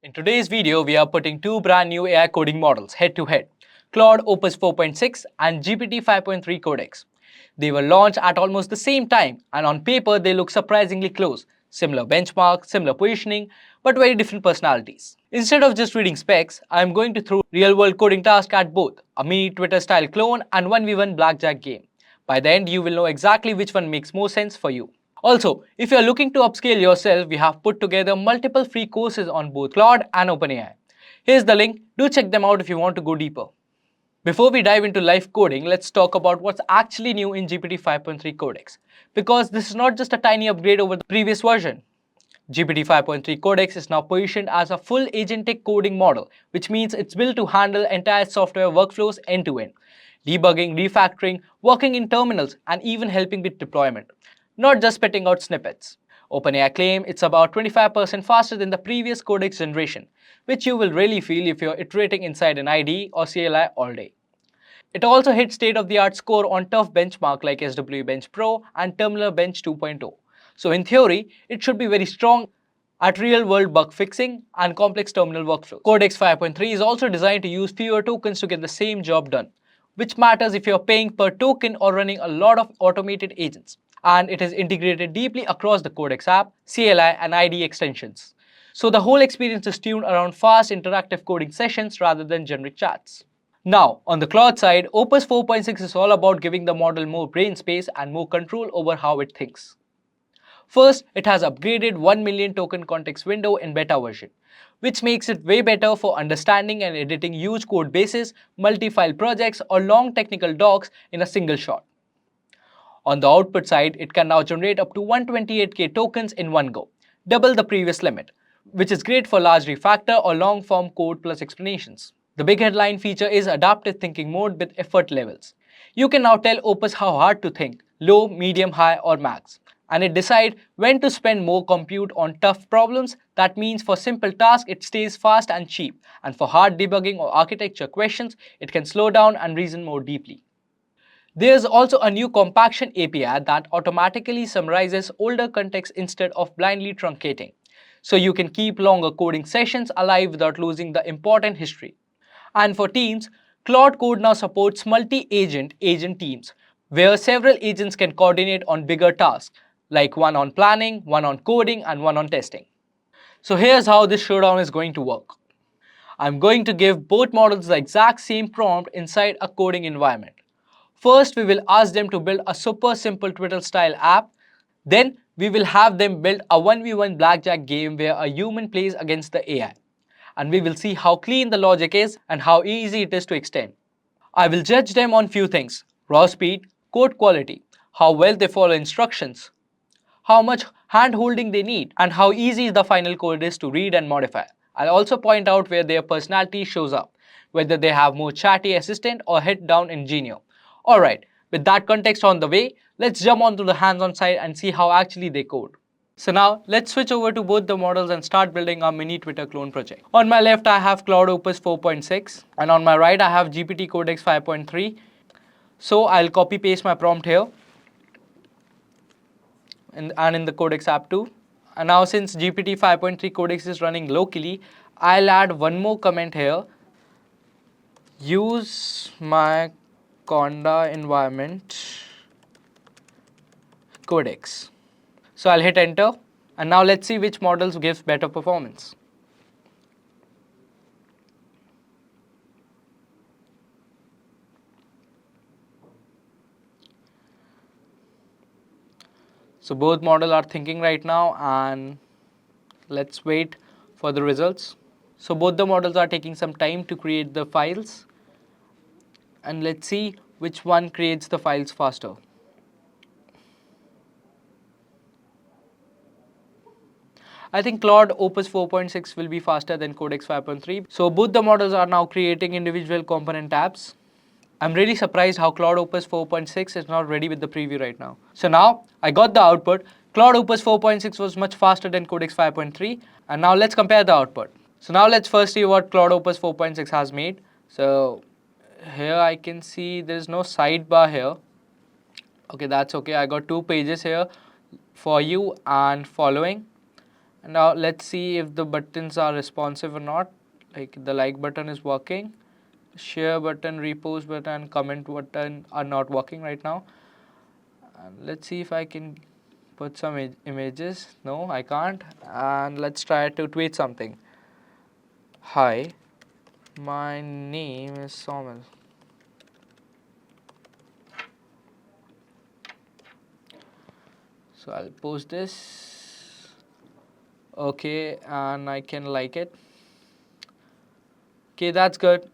In today's video, we are putting two brand new AI coding models head to head, Claude Opus 4.6 and GPT 5.3 Codex. They were launched at almost the same time and on paper they look surprisingly close, similar benchmarks, similar positioning, but very different personalities. Instead of just reading specs, I am going to throw real-world coding tasks at both, a mini Twitter-style clone and 1v1 Blackjack game. By the end, you will know exactly which one makes more sense for you. Also, if you are looking to upscale yourself, we have put together multiple free courses on both Claude and OpenAI. Here's the link, do check them out if you want to go deeper. Before we dive into live coding, let's talk about what's actually new in GPT 5.3 Codex. Because this is not just a tiny upgrade over the previous version. GPT 5.3 Codex is now positioned as a full agentic coding model, which means it's built to handle entire software workflows end to end, debugging, refactoring, working in terminals, and even helping with deployment, not just spitting out snippets. OpenAI claim it's about 25% faster than the previous Codex generation, which you will really feel if you're iterating inside an IDE or CLI all day. It also hit state-of-the-art score on tough benchmark like SW Bench Pro and Terminal Bench 2.0. So in theory, it should be very strong at real-world bug fixing and complex terminal workflows. Codex 5.3 is also designed to use fewer tokens to get the same job done, which matters if you're paying per token or running a lot of automated agents. And it is integrated deeply across the Codex app, CLI and IDE extensions. So the whole experience is tuned around fast interactive coding sessions rather than generic chats. Now, on the Claude side, Opus 4.6 is all about giving the model more brain space and more control over how it thinks. First, it has upgraded 1 million token context window in beta version, which makes it way better for understanding and editing huge code bases, multi-file projects, or long technical docs in a single shot. On the output side, it can now generate up to 128k tokens in one go, double the previous limit, which is great for large refactor or long-form code plus explanations. The big headline feature is adaptive thinking mode with effort levels. You can now tell Opus how hard to think, low, medium, high, or max, and it decides when to spend more compute on tough problems. That means for simple tasks, it stays fast and cheap, and for hard debugging or architecture questions, it can slow down and reason more deeply. There's also a new compaction API that automatically summarizes older context instead of blindly truncating, so you can keep longer coding sessions alive without losing the important history. And for teams, Claude Code now supports multi-agent agent teams, where several agents can coordinate on bigger tasks, like one on planning, one on coding, and one on testing. So here's how this showdown is going to work. I'm going to give both models the exact same prompt inside a coding environment. First, we will ask them to build a super simple Twitter-style app. Then, we will have them build a 1v1 blackjack game where a human plays against the AI. And we will see how clean the logic is and how easy it is to extend. I will judge them on few things: raw speed, code quality, how well they follow instructions, how much hand-holding they need, and how easy the final code is to read and modify. I'll also point out where their personality shows up, whether they have more chatty assistant or head-down engineer. Alright, with that context on the way, let's jump onto the hands-on side and see how actually they code. So now, let's switch over to both the models and start building our mini Twitter clone project. On my left, I have Claude Opus 4.6 and on my right, I have GPT Codex 5.3. So I'll copy paste my prompt here and in the Codex app too. And now since GPT 5.3 Codex is running locally, I'll add one more comment here. Use my Conda environment Codex. So I'll hit enter and now let's see which models gives better performance. So both models are thinking right now and let's wait for the results. So both the models are taking some time to create the files and let's see which one creates the files faster. I think Claude Opus 4.6 will be faster than Codex 5.3. So both the models are now creating individual component tabs. I'm really surprised how Claude Opus 4.6 is not ready with the preview right now. So now I got the output. Claude Opus 4.6 was much faster than Codex 5.3 and now let's compare the output. So now let's first see what Claude Opus 4.6 has made. So here I can see there is no sidebar here. Okay, that's okay. I got two pages here for you and following. Now let's see if the buttons are responsive or not. Like the like button is working, share button, repost button, comment button are not working right now. And let's see if I can put some images. No, I can't. And let's try to tweet something. Hi, my name is Somil. So I'll post this. Okay, and I can like it. Okay, that's good.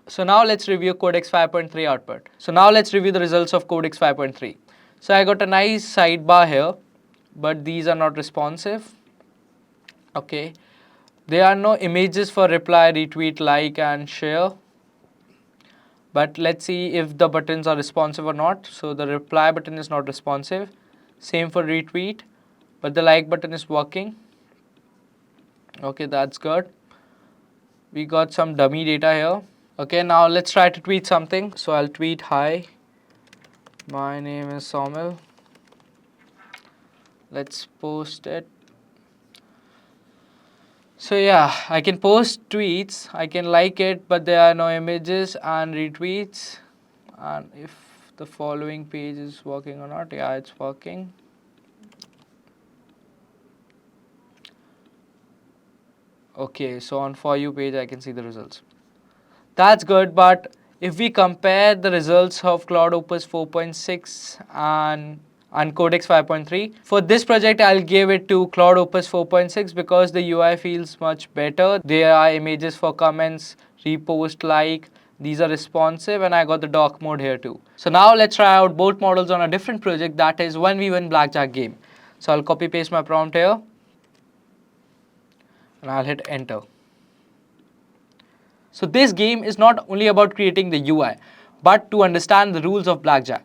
So now let's review Codex 5.3 output. So now let's review the results of Codex 5.3. So I got a nice sidebar here, but these are not responsive. Okay, there are no images for reply, retweet, like and share. But let's see if the buttons are responsive or not. So the reply button is not responsive. Same for retweet, but the like button is working. Okay, that's good. We got some dummy data here. Okay, now let's try to tweet something. So I'll tweet, hi, my name is Somil. Let's post it. So yeah, I can post tweets, I can like it, but there are no images and retweets. And if the following page is working or not, yeah, it's working. Okay, so on For You page, I can see the results. That's good, but if we compare the results of Claude Opus 4.6 and Codex 5.3, for this project I'll give it to Claude Opus 4.6 because the UI feels much better. There are images for comments, repost, like, these are responsive, and I got the doc mode here too. So now let's try out both models on a different project, that is 1v1 Blackjack game. So I'll copy paste my prompt here and I'll hit enter. So this game is not only about creating the UI, but to understand the rules of Blackjack.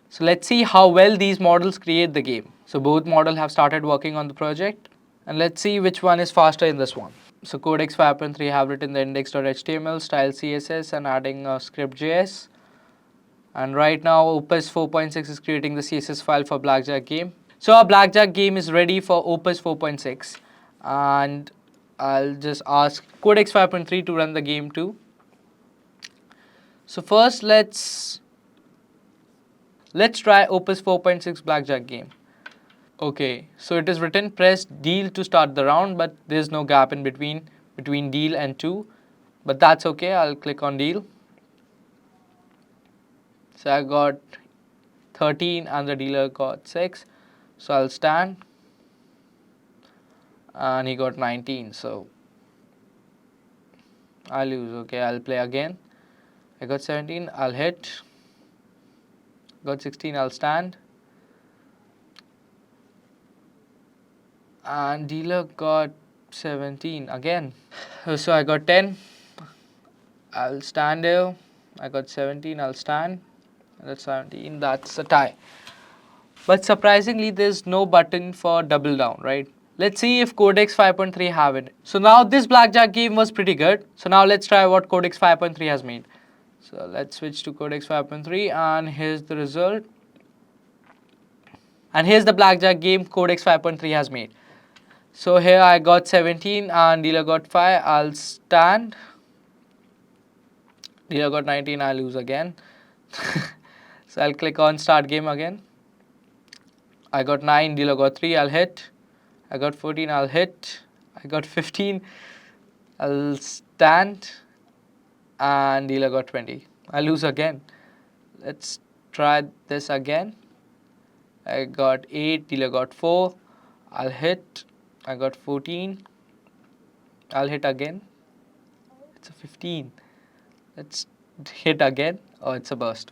So let's see how well these models create the game. So both models have started working on the project, and let's see which one is faster in this one. So Codex 5.3 have written the index.html, style CSS and adding a script.js. And right now Opus 4.6 is creating the CSS file for Blackjack game. So our Blackjack game is ready for Opus 4.6, and I'll just ask Codex 5.3 to run the game too. So first let's try Opus 4.6 Blackjack game. Okay, so it is written press deal to start the round, but there's no gap in between deal and 2. But that's okay, I'll click on deal. So I got 13 and the dealer got 6. So I'll stand. And he got 19, so I'll lose. Okay, I'll play again. I got 17, I'll hit. Got 16, I'll stand. And dealer got 17 again. So I got 10, I'll stand here. I got 17, I'll stand. That's 17, that's a tie. But surprisingly, there's no button for double down, right? Let's see if Codex 5.3 have it. So now this Blackjack game was pretty good. So now let's try what Codex 5.3 has made. So let's switch to Codex 5.3 and here's the result. And here's the Blackjack game Codex 5.3 has made. So here I got 17 and dealer got 5. I'll stand. Dealer got 19. I'll lose again. So I'll click on start game again. I got 9. Dealer got 3. I'll hit. I got 14. I'll hit. I got 15. I'll stand. And dealer got 20. I'll lose again. Let's try this again. I got 8. Dealer got 4. I'll hit. I got 14. I'll hit again. It's a 15. Let's hit again. Oh, it's a burst.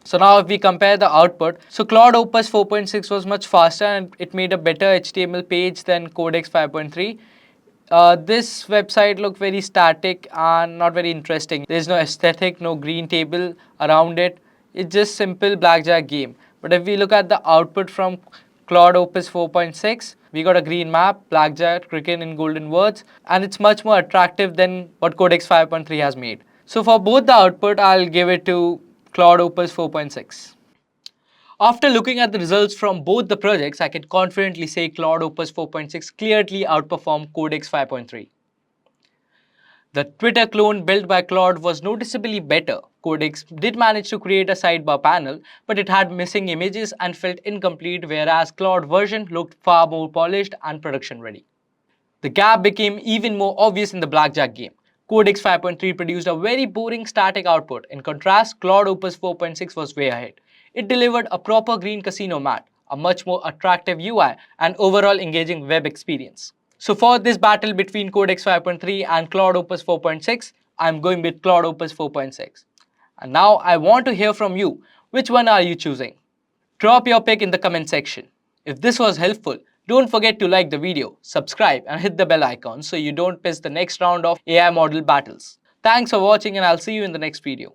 So now if we compare the output, so Claude Opus 4.6 was much faster and it made a better HTML page than Codex 5.3. This website looked very static and not very interesting. There's no aesthetic, no green table around it. It's just simple Blackjack game. But if we look at the output from Claude Opus 4.6, we got a green map, Blackjack written in golden words, and it's much more attractive than what Codex 5.3 has made. So for both the output, I'll give it to Claude Opus 4.6. After looking at the results from both the projects, I can confidently say Claude Opus 4.6 clearly outperformed Codex 5.3. The Twitter clone built by Claude was noticeably better. Codex did manage to create a sidebar panel, but it had missing images and felt incomplete, whereas Claude version looked far more polished and production ready. The gap became even more obvious in the Blackjack game. Codex 5.3 produced a very boring static output. In contrast, Claude Opus 4.6 was way ahead. It delivered a proper green casino mat, a much more attractive UI, and overall engaging web experience. So for this battle between Codex 5.3 and Claude Opus 4.6, I'm going with Claude Opus 4.6. And now I want to hear from you. Which one are you choosing? Drop your pick in the comment section. If this was helpful, don't forget to like the video, subscribe and hit the bell icon so you don't miss the next round of AI model battles. Thanks for watching and I'll see you in the next video.